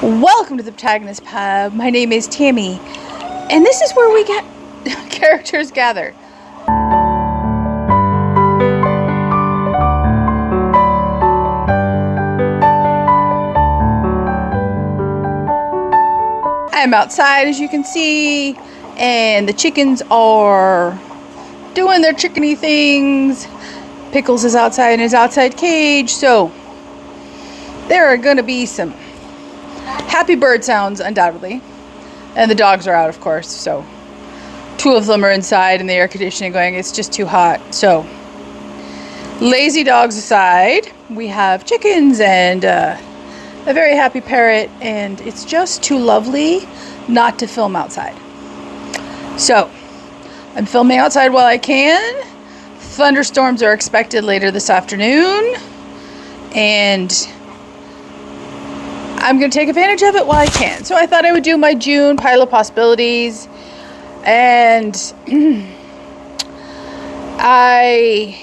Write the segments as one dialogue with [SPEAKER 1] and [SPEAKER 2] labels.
[SPEAKER 1] Welcome to the Protagonist Pub. My name is Tammy, and this is where we get characters gather. I'm outside, as you can see, and the chickens are doing their chickeny things. Pickles is outside in his outside cage, so there are going to be some happy bird sounds, undoubtedly. And the dogs are out, of course, so 2 of them are inside in the air conditioning going, it's just too hot. So, lazy dogs aside, we have chickens and a very happy parrot, and it's just too lovely not to film outside. So, I'm filming outside while I can. Thunderstorms are expected later this afternoon, and I'm going to take advantage of it while I can. So I thought I would do my June pile of possibilities, and I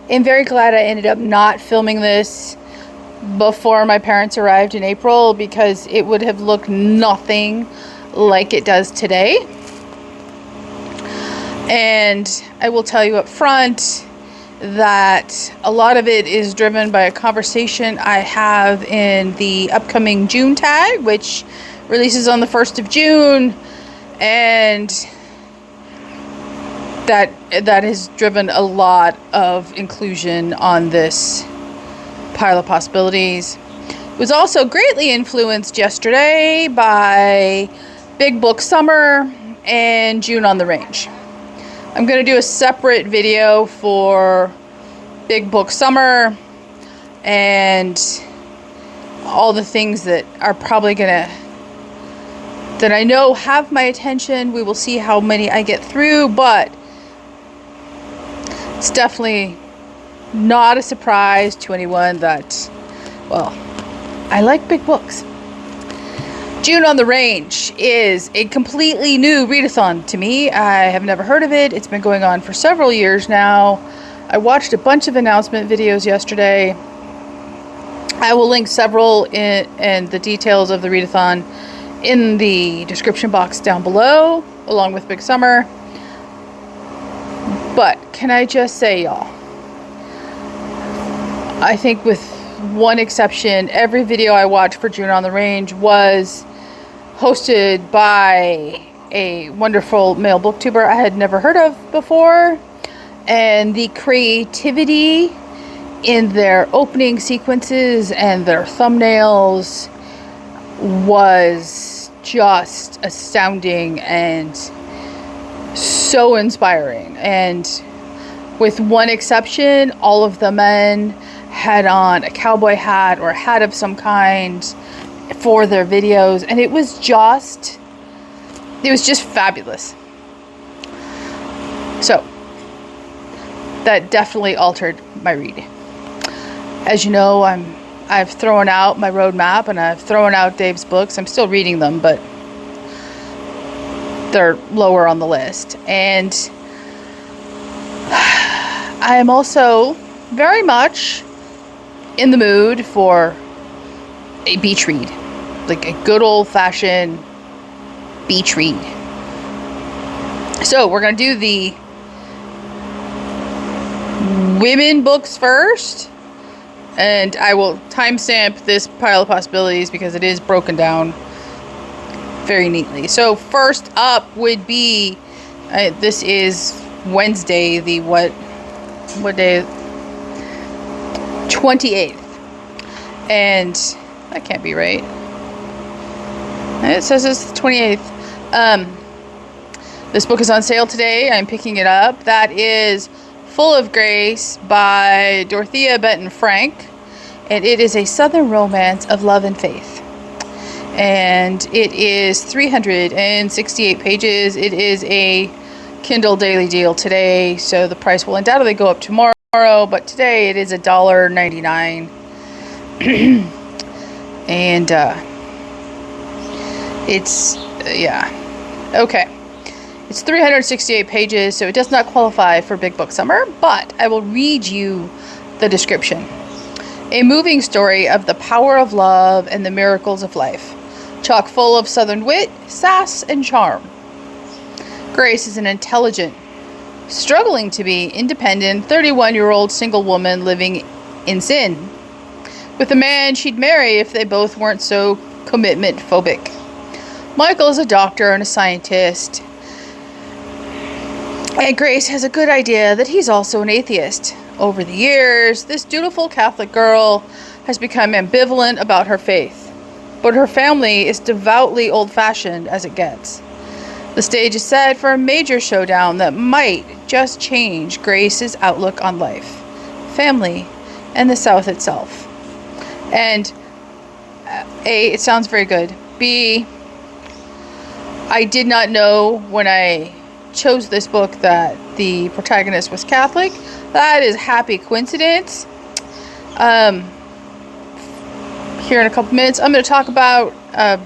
[SPEAKER 1] am very glad I ended up not filming this before my parents arrived in April, because it would have looked nothing like it does today. And I will tell you up front that a lot of it is driven by a conversation I have in the upcoming June tag, which releases on the 1st of June, and that has driven a lot of inclusion on this pile of possibilities. It was also greatly influenced yesterday by Big Book Summer and June on the Range. I'm going to do a separate video for Big Book Summer and all the things that are probably that I know have my attention. We will see how many I get through, but it's definitely not a surprise to anyone that, well, I like big books. June on the Range is a completely new readathon to me. I have never heard of it. It's been going on for several years now. I watched a bunch of announcement videos yesterday. I will link several and the details of the readathon in the description box down below, along with Big Summer. But can I just say, y'all, I think with one exception, every video I watched for June on the Range was hosted by a wonderful male booktuber I had never heard of before, and the creativity in their opening sequences and their thumbnails was just astounding and so inspiring. And with one exception, all of the men had on a cowboy hat or a hat of some kind for their videos, and it was just fabulous. So that definitely altered my read. As you know, I've thrown out my roadmap and I've thrown out Dave's books. I'm still reading them, but they're lower on the list. And I am also very much in the mood for a beach read, like a good old-fashioned beach read. So we're going to do the women books first, and I will timestamp this pile of possibilities because it is broken down very neatly. So first up would be, this is Wednesday, the what day? 28th. And that can't be right. It says it's the 28th. This book is on sale today. I'm picking it up. That is Full of Grace by Dorothea Benton Frank. And it is a Southern romance of love and faith. And it is 368 pages. It is a Kindle daily deal today, so the price will undoubtedly go up tomorrow, but today it is $1.99. And it's okay. It's 368 pages, so it does not qualify for Big Book Summer, but I will read you the description. A moving story of the power of love and the miracles of life, chock full of southern wit, sass, and charm. Grace is an intelligent, struggling to be independent 31-year-old single woman living in sin, with a man she'd marry if they both weren't so commitment phobic. Michael is a doctor and a scientist, and Grace has a good idea that he's also an atheist. Over the years, this dutiful Catholic girl has become ambivalent about her faith, but her family is devoutly old-fashioned as it gets. The stage is set for a major showdown that might just change Grace's outlook on life, family, and the South itself. And A, it sounds very good. B, I did not know when I chose this book that the protagonist was Catholic. That is happy coincidence. Here in a couple minutes, I'm going to talk about a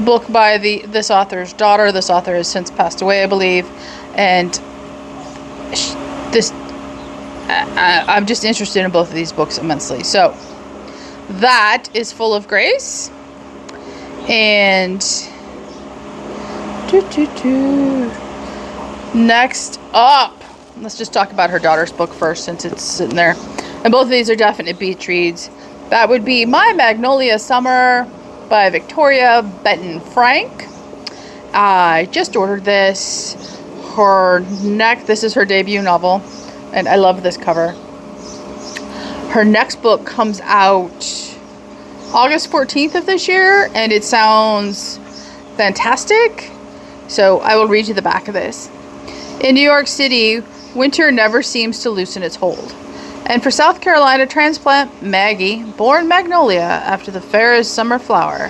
[SPEAKER 1] book by this author's daughter. This author has since passed away, I believe, and I'm just interested in both of these books immensely. So that is Full of Grace, and next up, let's just talk about her daughter's book first, since it's sitting there. And both of these are definite beach reads. That would be My Magnolia Summer by Victoria Benton Frank. I just ordered this. This is her debut novel, and I love this cover. Her next book comes out August 14th of this year, and it sounds fantastic. So I will read you the back of this. In New York City, winter never seems to loosen its hold. And for South Carolina transplant Maggie, born Magnolia after the fairest summer flower,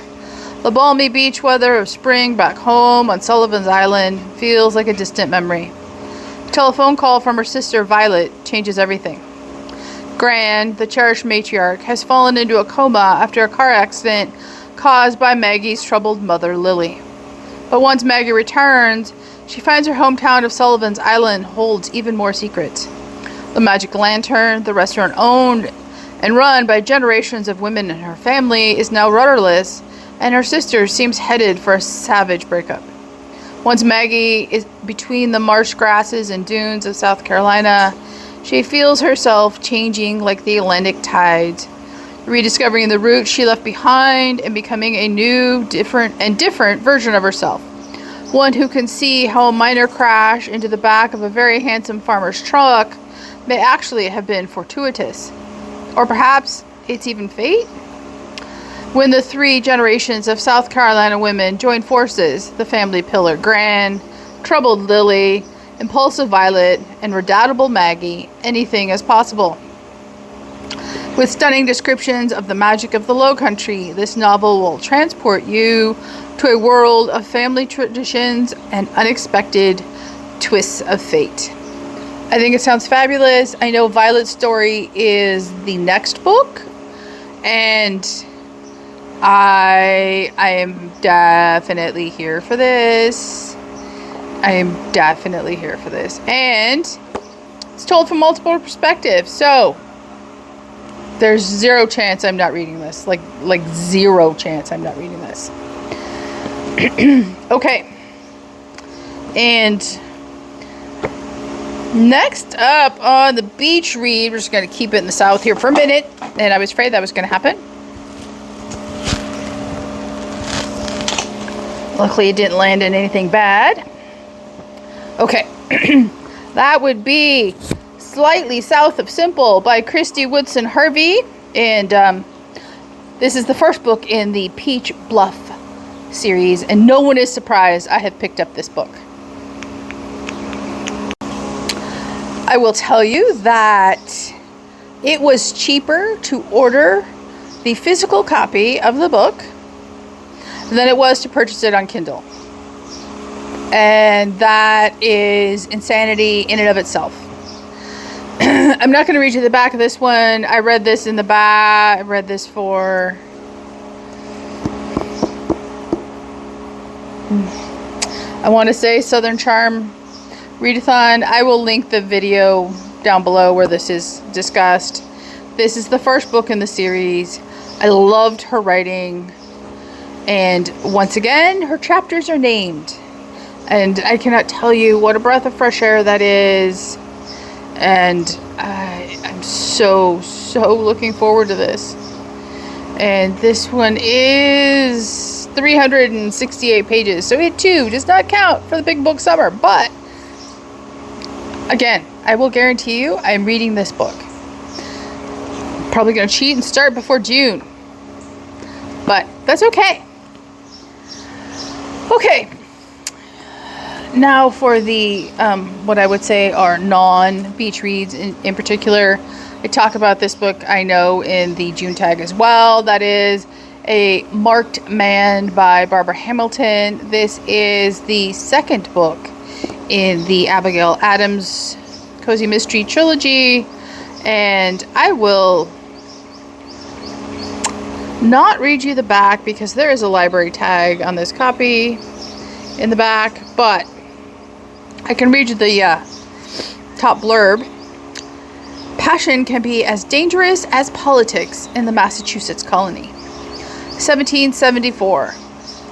[SPEAKER 1] the balmy beach weather of spring back home on Sullivan's Island feels like a distant memory. A telephone call from her sister Violet changes everything. Gran, the cherished matriarch, has fallen into a coma after a car accident caused by Maggie's troubled mother, Lily. But once Maggie returns, she finds her hometown of Sullivan's Island holds even more secrets. The magic lantern, the restaurant owned and run by generations of women in her family, is now rudderless, and her sister seems headed for a savage breakup. Once Maggie is between the marsh grasses and dunes of South Carolina, she feels herself changing like the Atlantic tides, rediscovering the roots she left behind and becoming a new, different version of herself. One who can see how a minor crash into the back of a very handsome farmer's truck may actually have been fortuitous. Or perhaps it's even fate? When the three generations of South Carolina women join forces, the family pillar Gran, troubled Lily, impulsive Violet, and redoubtable Maggie, anything is possible. With stunning descriptions of the magic of the Low Country, this novel will transport you to a world of family traditions and unexpected twists of fate. I think it sounds fabulous. I know Violet's story is the next book, and I am definitely here for this. And it's told from multiple perspectives, so there's zero chance I'm not reading this. Like zero chance I'm not reading this. Okay. And next up on the beach read, we're just going to keep it in the South here for a minute. And I was afraid that was going to happen. Luckily, it didn't land in anything bad. Okay. That would be Slightly South of Simple by Christy Woodson Harvey. And this is the first book in the Peach Bluff series. And no one is surprised I have picked up this book. I will tell you that it was cheaper to order the physical copy of the book than it was to purchase it on Kindle. And that is insanity in and of itself. I'm not going to read you the back of this one. I read this in the back. I read this for... I want to say Southern Charm Readathon. I will link the video down below where this is discussed. This is the first book in the series. I loved her writing. And once again, her chapters are named. And I cannot tell you what a breath of fresh air that is. And I'm so looking forward to this. And this one is 368 pages. So it too does not count for the big book summer. But again, I will guarantee you I'm reading this book. Probably going to cheat and start before June. But that's okay. Okay. Now for the, what I would say are non-beach reads in particular. I talk about this book, I know, in the June tag as well. That is A Marked Man by Barbara Hamilton. This is the second book in the Abigail Adams Cozy Mystery Trilogy. And I will not read you the back because there is a library tag on this copy in the back. But I can read you the top blurb. Passion can be as dangerous as politics in the Massachusetts colony. 1774.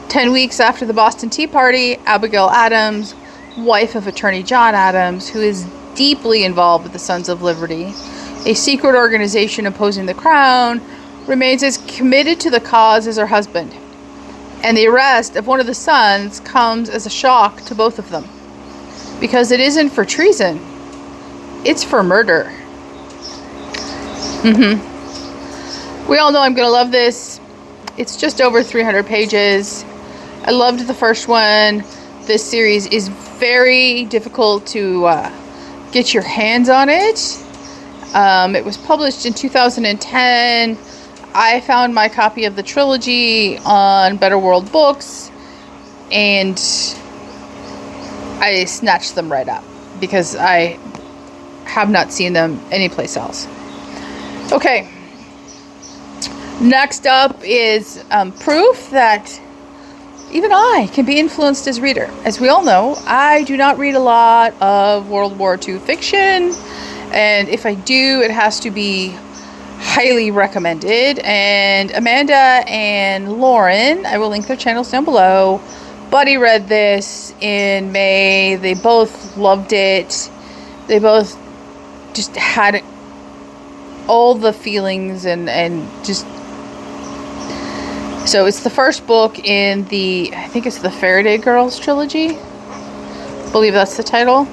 [SPEAKER 1] 10 weeks after the Boston Tea Party, Abigail Adams, wife of attorney John Adams, who is deeply involved with the Sons of Liberty, a secret organization opposing the crown, remains as committed to the cause as her husband. And the arrest of one of the sons comes as a shock to both of them. Because it isn't for treason, it's for murder. We all know I'm going to love this. It's just over 300 pages. I loved the first one. This series is very difficult to get your hands on it. It was published in 2010. I found my copy of the trilogy on Better World Books, and I snatched them right up because I have not seen them anyplace else. Okay, next up is proof that even I can be influenced as a reader. As we all know, I do not read a lot of World War II fiction, and if I do, it has to be highly recommended. And Amanda and Lauren, I will link their channels down below. Buddy read this in May. They both loved it. They both just had all the feelings and just... So it's the first book in the, I think it's the Faraday Girls trilogy. I believe that's the title.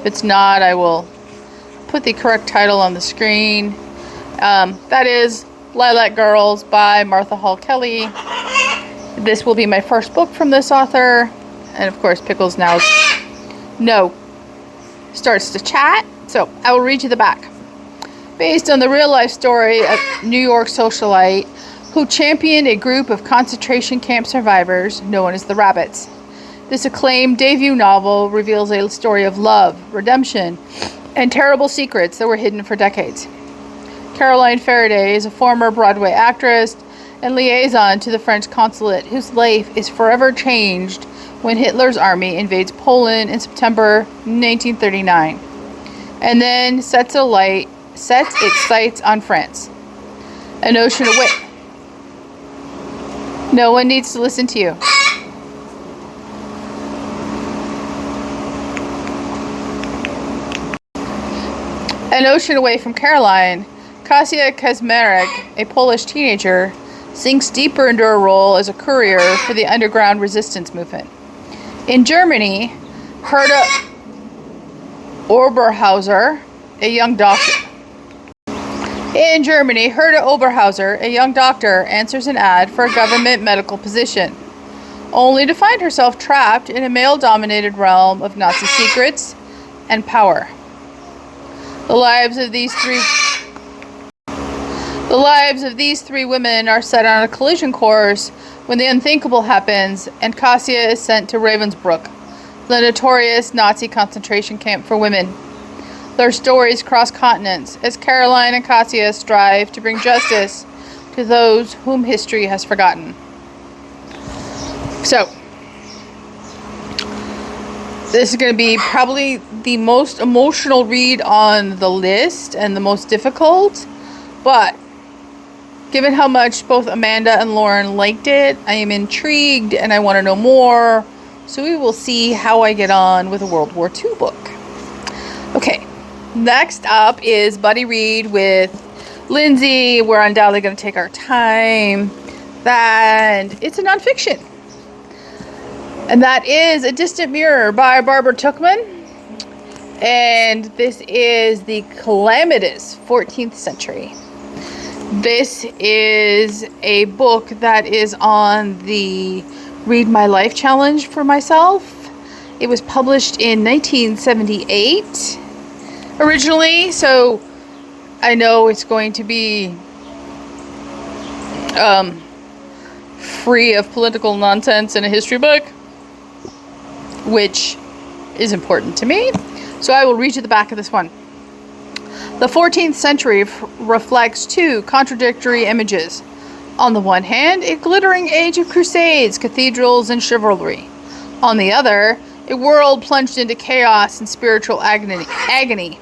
[SPEAKER 1] If it's not, I will put the correct title on the screen. That is Lilac Girls by Martha Hall Kelly. This will be my first book from this author. And of course, Pickles now starts to chat. So I will read you the back. Based on the real life story of New York socialite who championed a group of concentration camp survivors known as the Rabbits. This acclaimed debut novel reveals a story of love, redemption, and terrible secrets that were hidden for decades. Caroline Faraday is a former Broadway actress and liaison to the French consulate whose life is forever changed when Hitler's army invades Poland in September 1939 and then sets its sights on France. An ocean away. No one needs to listen to you. An ocean away from Caroline, Kasia Kaczmarek, a Polish teenager, sinks deeper into her role as a courier for the underground resistance movement. In Germany, Herta Oberhauser, a young doctor, answers an ad for a government medical position, only to find herself trapped in a male-dominated realm of Nazi secrets and power. The lives of these three women are set on a collision course when the unthinkable happens and Kasia is sent to Ravensbrück, the notorious Nazi concentration camp for women. Their stories cross continents as Caroline and Kasia strive to bring justice to those whom history has forgotten. So, this is going to be probably the most emotional read on the list and the most difficult. But given how much both Amanda and Lauren liked it, I am intrigued and I want to know more. So we will see how I get on with a World War II book. Okay, next up is Buddy Read with Lindsay. We're undoubtedly going to take our time. And it's a nonfiction. And that is A Distant Mirror by Barbara Tuchman. And this is the calamitous 14th century. This is a book that is on the Read My Life challenge for myself. It was published in 1978 originally, so I know it's going to be free of political nonsense in a history book, which is important to me. So I will read you the back of this one. The 14th century reflects two contradictory images. On the one hand, a glittering age of crusades, cathedrals, and chivalry. On the other, a world plunged into chaos and spiritual agony.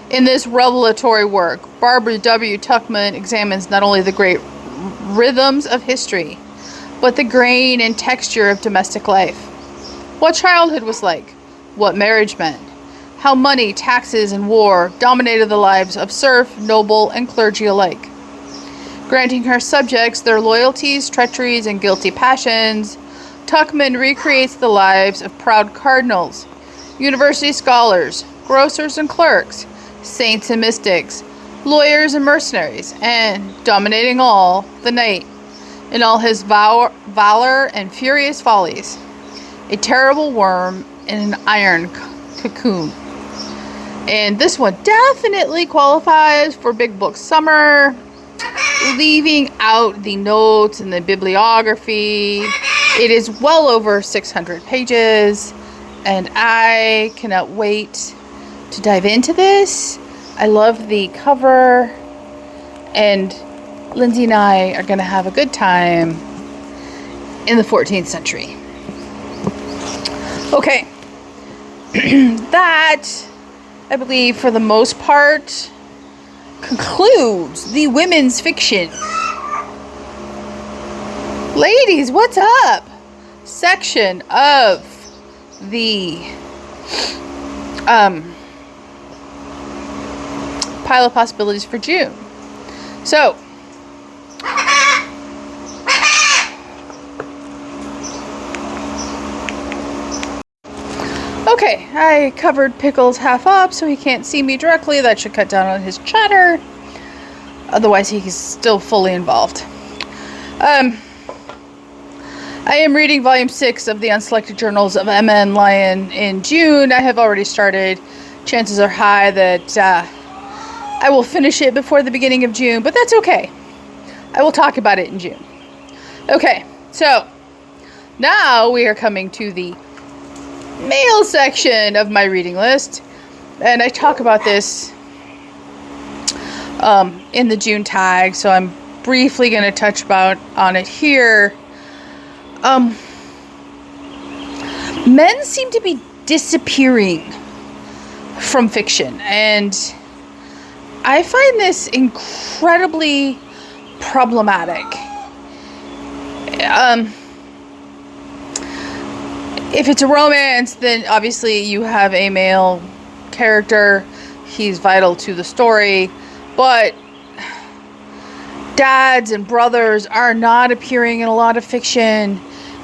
[SPEAKER 1] In this revelatory work, Barbara W. Tuchman examines not only the great rhythms of history, but the grain and texture of domestic life. What childhood was like, what marriage meant, how money, taxes, and war dominated the lives of serf, noble, and clergy alike. Granting her subjects their loyalties, treacheries, and guilty passions, Tuchman recreates the lives of proud cardinals, university scholars, grocers and clerks, saints and mystics, lawyers and mercenaries, and, dominating all, the knight, in all his valor and furious follies, a terrible worm in an iron cocoon. And this one definitely qualifies for Big Book Summer, leaving out the notes and the bibliography. It is well over 600 pages, and I cannot wait to dive into this. I love the cover, and Lindsay and I are going to have a good time in the 14th century. Okay, that, I believe, for the most part, concludes the women's fiction. Ladies, what's up? Section of the pile of possibilities for June. So, okay, I covered Pickles half up so he can't see me directly. That should cut down on his chatter. Otherwise, he's still fully involved. I am reading volume 6 of the Unselected Journals of Emma and Lion in June. I have already started. Chances are high that I will finish it before the beginning of June, but that's okay. I will talk about it in June. Okay, so now we are coming to the male section of my reading list, and I talk about this in the June tag, so I'm briefly going to touch on it here. Men seem to be disappearing from fiction, and I find this incredibly problematic. If it's a romance, then obviously you have a male character. He's vital to the story. But dads and brothers are not appearing in a lot of fiction.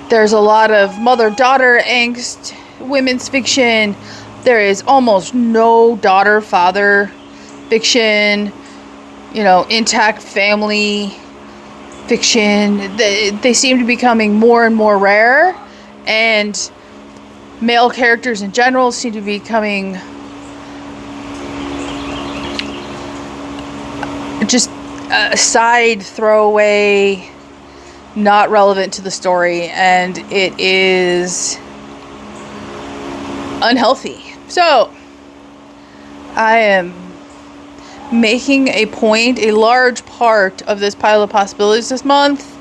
[SPEAKER 1] There's a lot of mother-daughter angst, women's fiction. There is almost no daughter-father fiction. Intact family fiction. They seem to be becoming more and more rare. And male characters in general seem to be becoming just a side throwaway, not relevant to the story, and it is unhealthy. So I am making a point, a large part of this pile of possibilities this month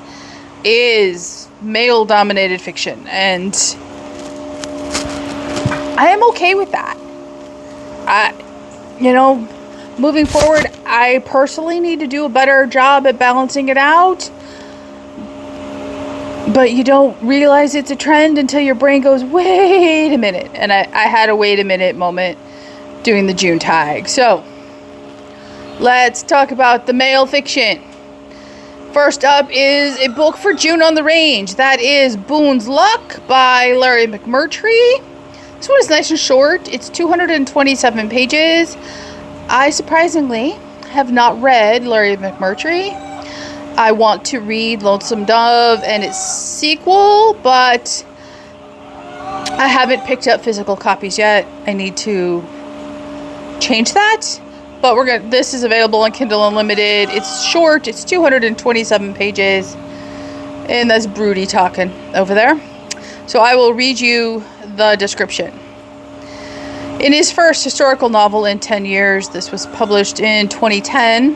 [SPEAKER 1] is male-dominated fiction, and I am okay with that. moving forward, I personally need to do a better job at balancing it out. But you don't realize it's a trend until your brain goes, wait a minute. And I had a wait a minute moment doing the June tag. So let's talk about the male fiction. First up is a book for June on the Range. That is Boone's Luck by Larry McMurtry. This one is nice and short. It's 227 pages. I surprisingly have not read Larry McMurtry. I want to read Lonesome Dove and its sequel, but I haven't picked up physical copies yet. I need to change that. But this is available on Kindle Unlimited. It's short. It's 227 pages. And that's broody talking over there. So I will read you the description. In his first historical novel in 10 years, this was published in 2010,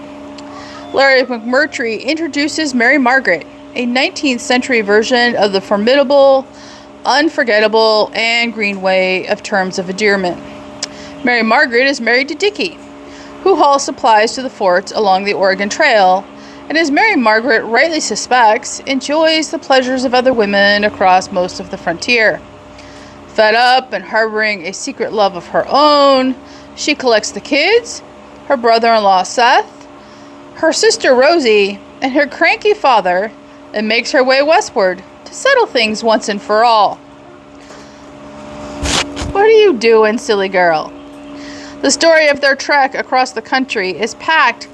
[SPEAKER 1] Larry McMurtry introduces Mary Margaret, a 19th century version of the formidable, unforgettable, and green way of terms of endearment. Mary Margaret is married to Dickie, who hauls supplies to the forts along the Oregon Trail, and as Mary Margaret rightly suspects, enjoys the pleasures of other women across most of the frontier. Fed up and harboring a secret love of her own, she collects the kids, her brother-in-law Seth, her sister Rosie, and her cranky father, and makes her way westward to settle things once and for all. What are you doing, silly girl? The story of their trek across the country is packed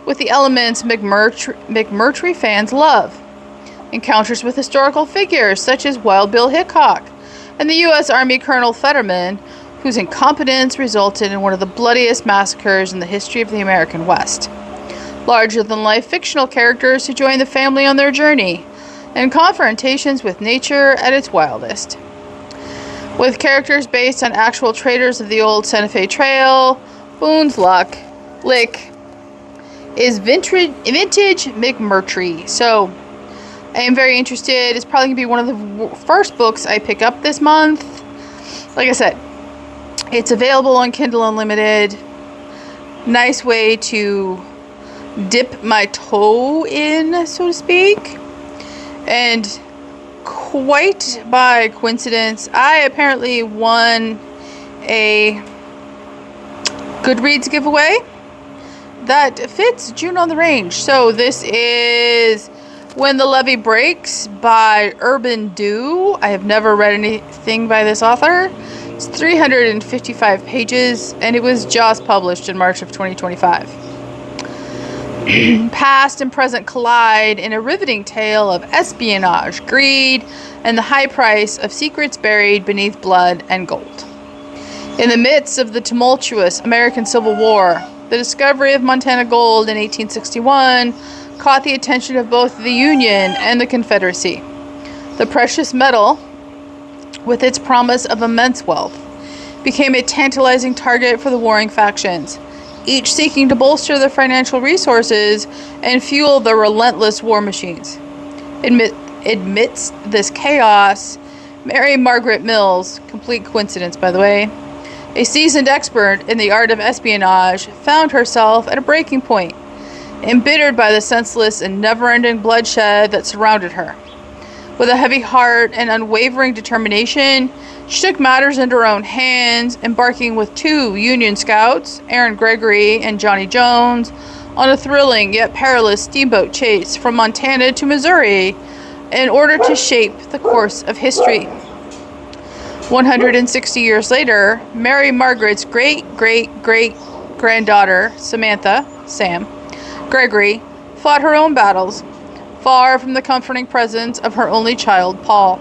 [SPEAKER 1] with the elements McMurtry fans love. Encounters with historical figures such as Wild Bill Hickok and the U.S. Army Colonel Fetterman, whose incompetence resulted in one of the bloodiest massacres in the history of the American West. Larger-than-life fictional characters who join the family on their journey, and confrontations with nature at its wildest. With characters based on actual traders of the old Santa Fe Trail, Boone's Luck is vintage McMurtry. So I am very interested. It's probably going to be one of the first books I pick up this month. Like I said, it's available on Kindle Unlimited. Nice way to dip my toe in, so to speak. And quite by coincidence, I apparently won a Goodreads giveaway that fits June on the Range. So this is When the Levee Breaks by Urban Dew. I have never read anything by this author. It's 355 pages, and it was just published in March of 2025. Past and present collide in a riveting tale of espionage, greed, and the high price of secrets buried beneath blood and gold. In the midst of the tumultuous American Civil War, the discovery of Montana gold in 1861 caught the attention of both the Union and the Confederacy. The precious metal, with its promise of immense wealth, became a tantalizing target for the warring factions, each seeking to bolster their financial resources and fuel their relentless war machines. Amidst this chaos, Mary Margaret Mills, complete coincidence by the way, a seasoned expert in the art of espionage, found herself at a breaking point, embittered by the senseless and never-ending bloodshed that surrounded her. With a heavy heart and unwavering determination, she took matters into her own hands, embarking with two Union scouts, Aaron Gregory and Johnny Jones, on a thrilling yet perilous steamboat chase from Montana to Missouri in order to shape the course of history. 160 years later, Mary Margaret's great-great-great-granddaughter, Sam Gregory, fought her own battles, far from the comforting presence of her only child, Paul.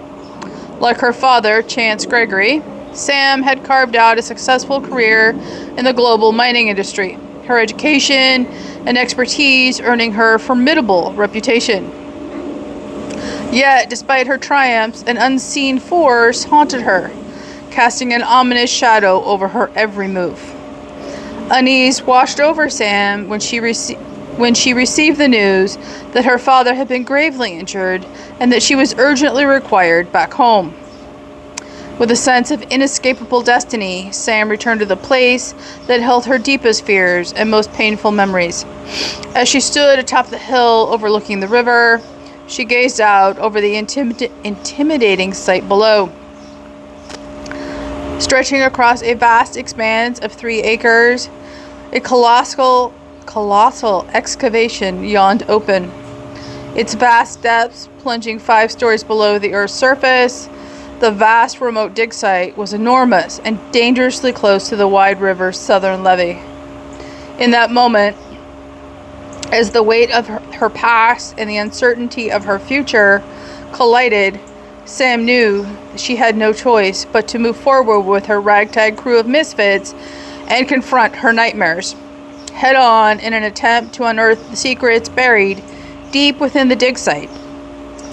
[SPEAKER 1] Like her father, Chance Gregory, Sam had carved out a successful career in the global mining industry, her education and expertise earning her a formidable reputation. Yet, despite her triumphs, an unseen force haunted her, casting an ominous shadow over her every move. Unease washed over Sam when she received the news that her father had been gravely injured and that she was urgently required back home. With a sense of inescapable destiny, Sam returned to the place that held her deepest fears and most painful memories. As she stood atop the hill overlooking the river, she gazed out over the intimidating sight below. Stretching across a vast expanse of 3 acres, a colossal excavation yawned open. Its vast depths plunging 5 stories below the Earth's surface, the vast remote dig site was enormous and dangerously close to the wide river's southern levee. In that moment, as the weight of her past and the uncertainty of her future collided, Sam knew she had no choice but to move forward with her ragtag crew of misfits and confront her nightmares head on in an attempt to unearth the secrets buried deep within the dig site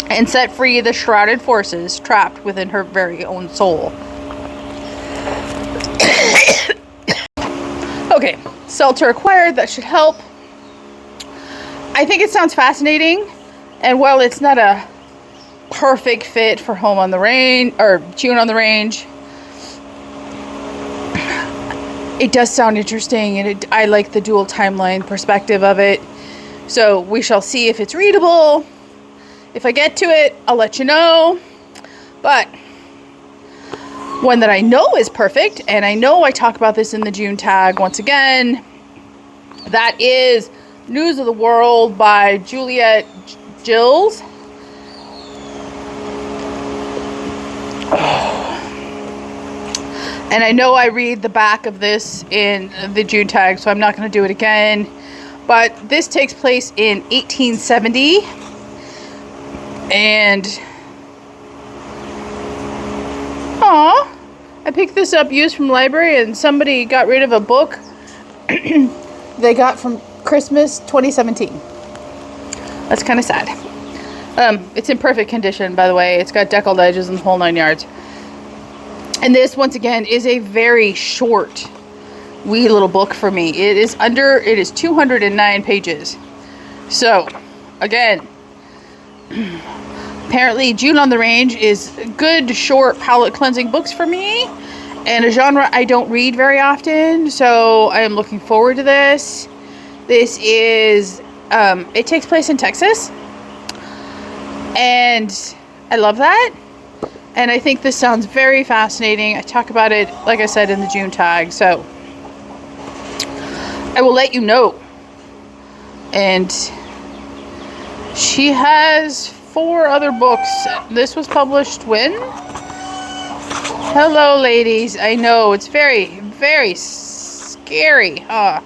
[SPEAKER 1] and set free the shrouded forces trapped within her very own soul. Okay, Seltzer acquired. That should help. I think it sounds fascinating, and while it's not a perfect fit for Home on the Range or June on the Range, it does sound interesting, and I like the dual timeline perspective of it. So we shall see if it's readable. If I get to it, I'll let you know. But one that I know is perfect, and I know I talk about this in the June tag once again, that is News of the World by Juliet Gills. And I know I read the back of this in the June tag, so I'm not going to do it again. But this takes place in 1870. And I picked this up used from the library, and somebody got rid of a book they got from Christmas 2017. That's kind of sad. It's in perfect condition, by the way. It's got deckled edges and the whole 9 yards. And this, once again, is a very short, wee little book for me. It is 209 pages. So, again, apparently June on the Range is good, short, palate cleansing books for me, and a genre I don't read very often, so I am looking forward to this. This is, it takes place in Texas, and I love that, and I think this sounds very fascinating. I talk about it, like I said, in the June tag, so I will let you know. And she has 4 other books. This was published when? Hello, ladies. I know, it's very, very scary, huh?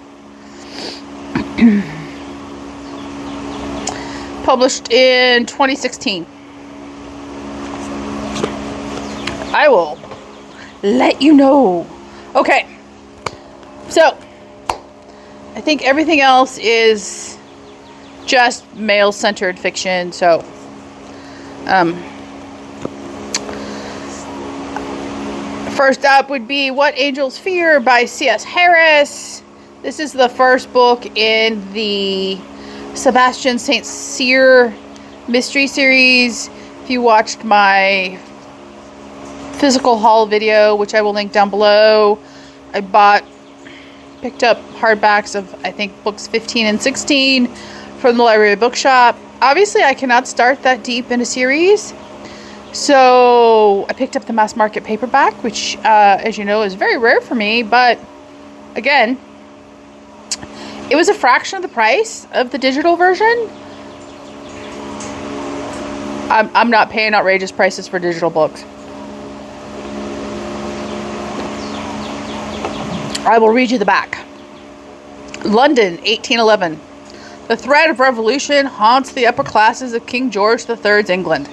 [SPEAKER 1] Published in 2016. I will let you know. Okay. So, I think everything else is just male-centered fiction, so first up would be What Angels Fear by C.S. Harris. This is the first book in the Sebastian St. Cyr mystery series. If you watched my physical haul video, which I will link down below, I picked up hardbacks of, I think, books 15 and 16 from the library bookshop. Obviously, I cannot start that deep in a series, so I picked up the mass market paperback, which, as you know, is very rare for me, but again, it was a fraction of the price of the digital version. I'm not paying outrageous prices for digital books. I will read you the back. London, 1811. The threat of revolution haunts the upper classes of King George III's England.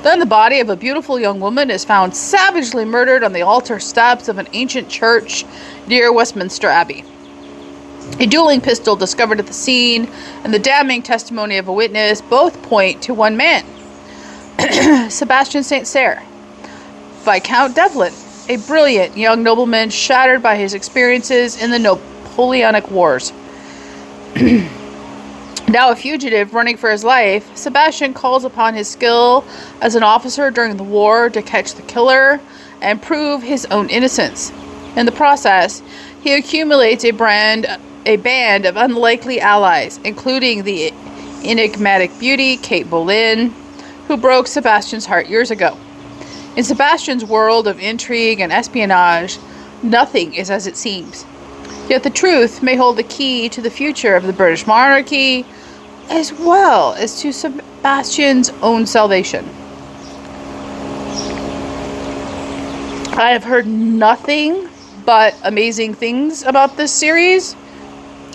[SPEAKER 1] Then the body of a beautiful young woman is found savagely murdered on the altar steps of an ancient church near Westminster Abbey. A dueling pistol discovered at the scene and the damning testimony of a witness both point to one man, Sebastian St. Cyr, Viscount Devlin, a brilliant young nobleman shattered by his experiences in the Napoleonic Wars. Now a fugitive running for his life, Sebastian calls upon his skill as an officer during the war to catch the killer and prove his own innocence. In the process, he accumulates a band of unlikely allies, including the enigmatic beauty Kate Boleyn, who broke Sebastian's heart years ago. In Sebastian's world of intrigue and espionage, nothing is as it seems. Yet the truth may hold the key to the future of the British monarchy, as well as to Sebastian's own salvation. I have heard nothing but amazing things about this series.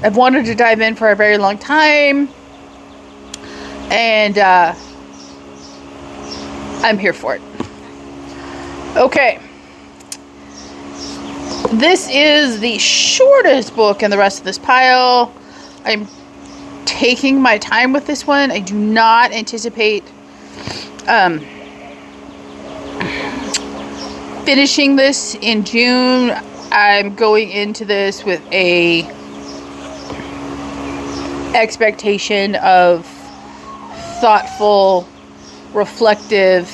[SPEAKER 1] I've wanted to dive in for a very long time, and I'm here for it. Okay. This is the shortest book in the rest of this pile. I'm taking my time with this one. I do not anticipate finishing this in June. I'm going into this with a expectation of thoughtful, reflective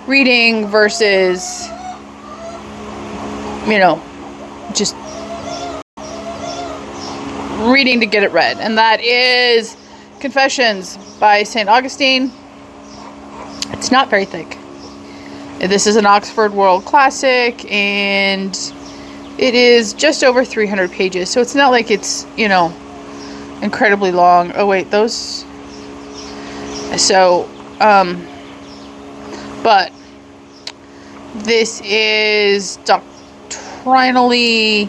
[SPEAKER 1] reading versus, just reading to get it read. And that is Confessions by St. Augustine. It's not very thick. This is an Oxford World Classic, and it is just over 300 pages. So it's not like it's, incredibly long. Oh, wait, those... So, but this is doctrinally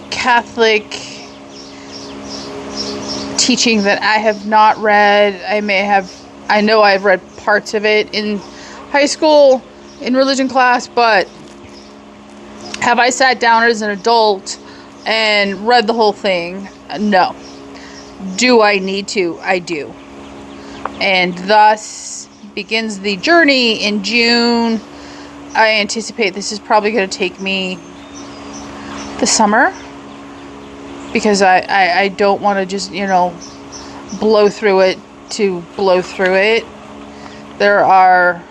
[SPEAKER 1] Catholic teaching that I have not read. I know I've read parts of it in high school in religion class, but have I sat down as an adult and read the whole thing? No. Do I need to? I do. And thus begins the journey in June. I anticipate this is probably going to take me the summer, because I don't want to just, blow through it to blow through it. There are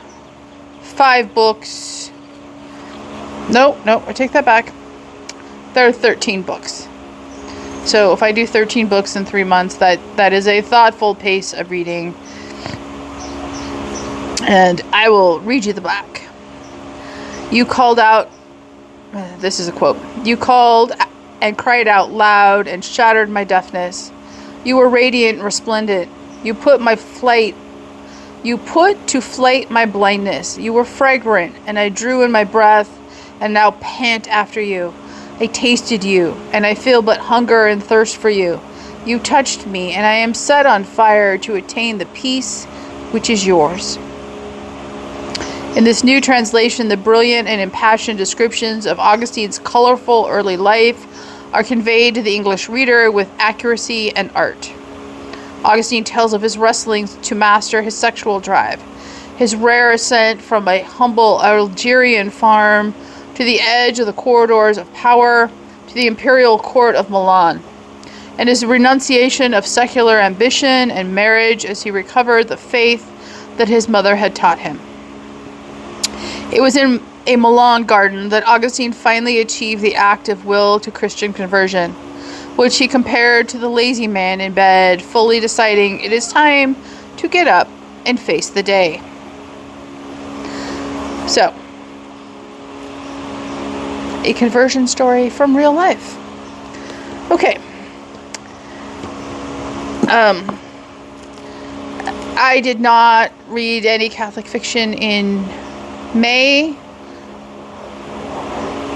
[SPEAKER 1] 5 books. No, I take that back. There are 13 books. So if I do 13 books in 3 months, that is a thoughtful pace of reading. And I will read you the back. You called out, this is a quote, you called and cried out loud and shattered my deafness. You were radiant and resplendent. You put to flight my blindness. You were fragrant, and I drew in my breath, and now pant after you. I tasted you, and I feel but hunger and thirst for you. You touched me, and I am set on fire to attain the peace which is yours. In this new translation, the brilliant and impassioned descriptions of Augustine's colorful early life are conveyed to the English reader with accuracy and art. Augustine tells of his wrestlings to master his sexual drive, his rare ascent from a humble Algerian farm to the edge of the corridors of power to the imperial court of Milan, and his renunciation of secular ambition and marriage as he recovered the faith that his mother had taught him. It was in a Milan garden that Augustine finally achieved the active will to Christian conversion, which he compared to the lazy man in bed, fully deciding it is time to get up and face the day. So, a conversion story from real life. Okay. I did not read any Catholic fiction in May.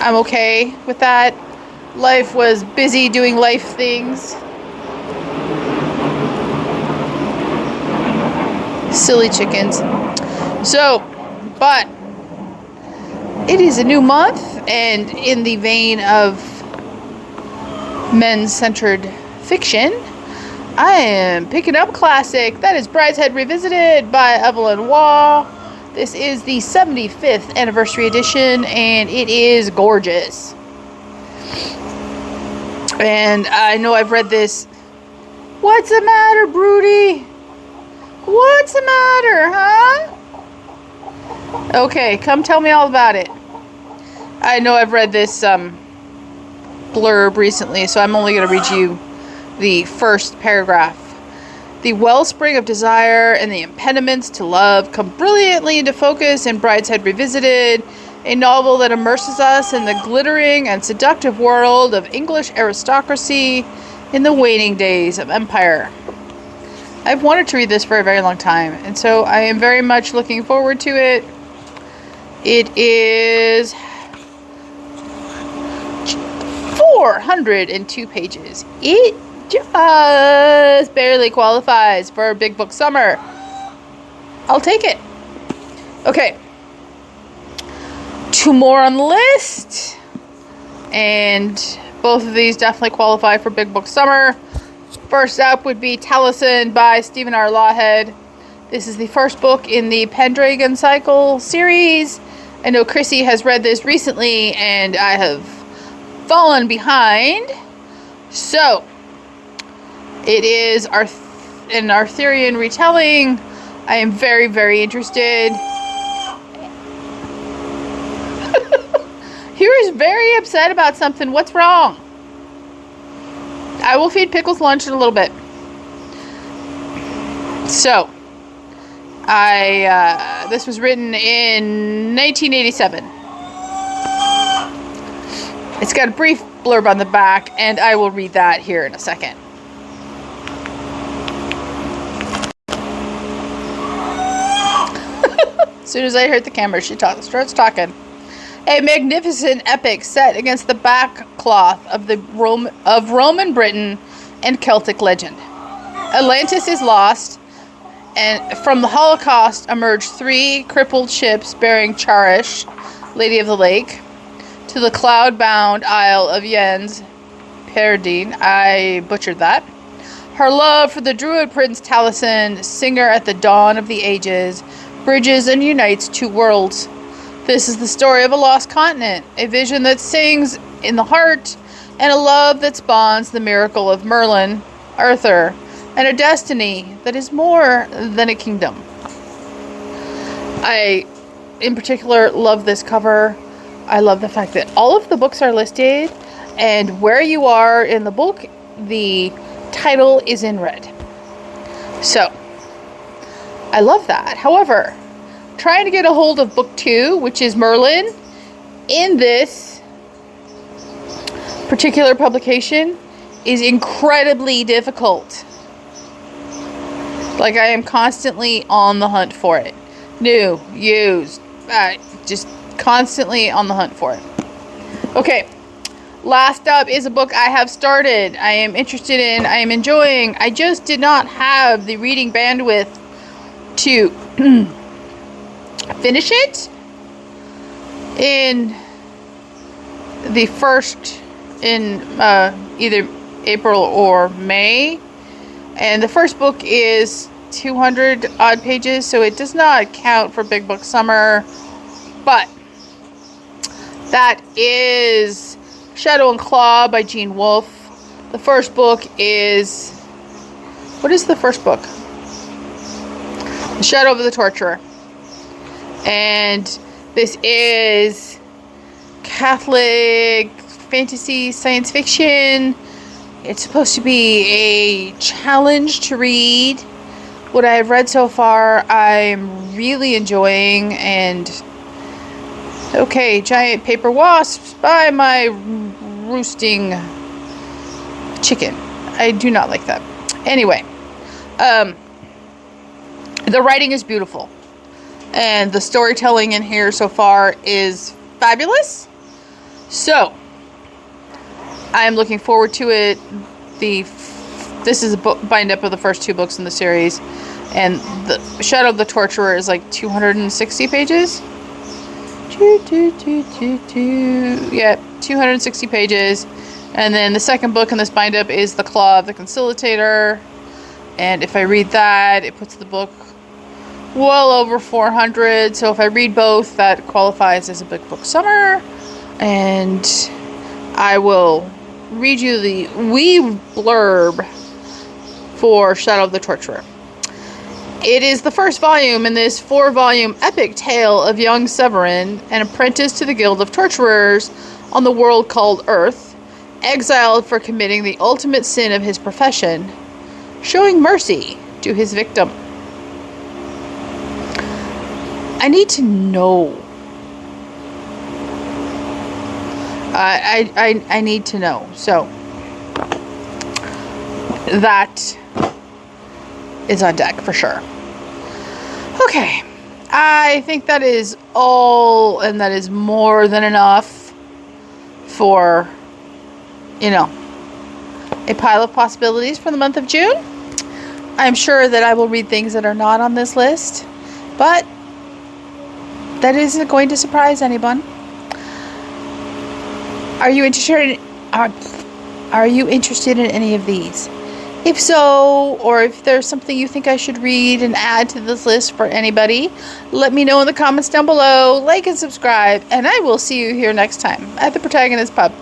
[SPEAKER 1] I'm okay with that. Life was busy doing life things. Silly chickens. So, but it is a new month, and in the vein of men-centered fiction, I am picking up a classic. That is Brideshead Revisited by Evelyn Waugh. This is the 75th anniversary edition, and it is gorgeous. And I know I've read this. What's the matter, Broody? What's the matter, huh? Okay, come tell me all about it. I know I've read this blurb recently, so I'm only going to read you the first paragraph. The wellspring of desire and the impediments to love come brilliantly into focus in Brideshead Revisited, a novel that immerses us in the glittering and seductive world of English aristocracy in the waning days of empire. I've wanted to read this for a very long time, and so I am very much looking forward to it. It is 402 pages. It just barely qualifies for a big book summer. I'll take it. Okay. 2 more on the list. And both of these definitely qualify for big book summer. First up would be Taliesin by Stephen R. Lawhead. This is the first book in the Pendragon Cycle series. I know Chrissy has read this recently, and I have fallen behind. So, it is an Arthurian retelling. I am very, very interested. Hugh is very upset about something. What's wrong? I will feed Pickles lunch in a little bit. So, this was written in 1987. It's got a brief blurb on the back, and I will read that here in a second. As soon as I heard the camera, she starts talking. A magnificent epic set against the backcloth of Roman Britain and Celtic legend. Atlantis is lost, and from the Holocaust emerge 3 crippled ships bearing Charish, Lady of the Lake, to the cloud-bound Isle of Jens Perdine. I butchered that. Her love for the Druid Prince Taliesin, singer at the dawn of the ages, bridges and unites 2 worlds. This is the story of a lost continent, a vision that sings in the heart, and a love that spawns the miracle of Merlin, Arthur, and a destiny that is more than a kingdom. I, in particular, love this cover. I love the fact that all of the books are listed, and where you are in the book, the title is in red. So, I love that. However, trying to get a hold of book 2, which is Merlin, in this particular publication is incredibly difficult. Like, I am constantly on the hunt for it. New, used, just constantly on the hunt for it. Okay, last up is a book I have started. I am interested in, I am enjoying. I just did not have the reading bandwidth to finish it in the first, in either April or May. And the first book is 200 odd pages, so it does not count for Big Book Summer. But that is Shadow and Claw by Gene Wolfe. The first book is, what is the first book? The Shadow of the Torturer. And this is Catholic fantasy science fiction. It's supposed to be a challenge to read. What I have read so far, I'm really enjoying. And okay, giant paper wasps by my roosting chicken. I do not like that. Anyway, the writing is beautiful. And the storytelling in here so far is fabulous. So, I am looking forward to it. This is a book bind up of the first 2 books in the series. And the Shadow of the Torturer is like 260 pages. Yeah, 260 pages. And then the second book in this bind up is The Claw of the Conciliator. And if I read that, it puts the book well over 400. So if I read both, that qualifies as a Big Book Summer. And I will read you the wee blurb for Shadow of the Torturer. It is the first volume in this 4-volume epic tale of young Severin, an apprentice to the Guild of Torturers on the world called Earth, exiled for committing the ultimate sin of his profession, showing mercy to his victim. I need to know. I need to know. So that is on deck for sure. Okay. I think that is all, and that is more than enough for, a pile of possibilities for the month of June. I'm sure that I will read things that are not on this list, but that isn't going to surprise anyone. Are you interested in any of these? If so, or if there's something you think I should read and add to this list for anybody, let me know in the comments down below. Like and subscribe, and I will see you here next time at the Protagonist Pub.